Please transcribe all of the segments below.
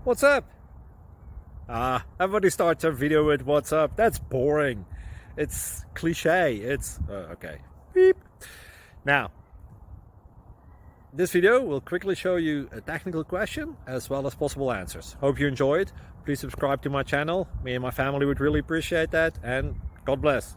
What's up? Everybody starts their video with what's up. That's boring. It's cliche. It's okay. Beep. Now, this video will quickly show you a technical question as well as possible answers. Hope you enjoyed. Please subscribe to my channel. Me and my family would really appreciate that, and God bless.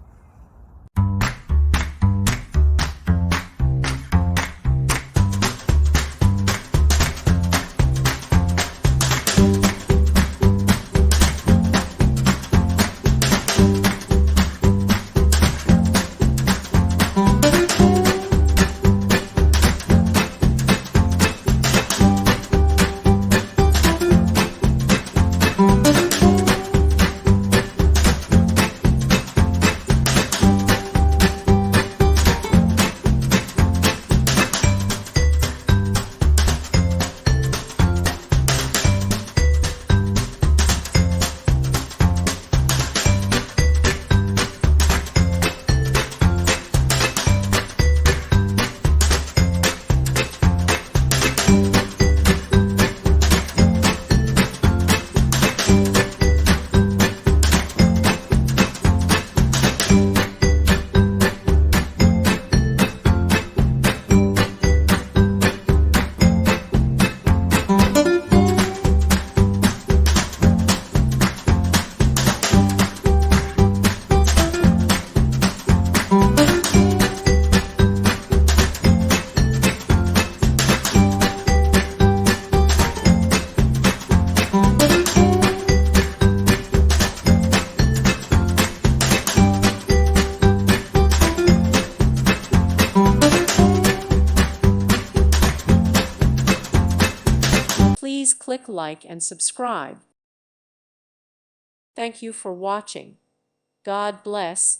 Please click like and subscribe. Thank you for watching. God bless.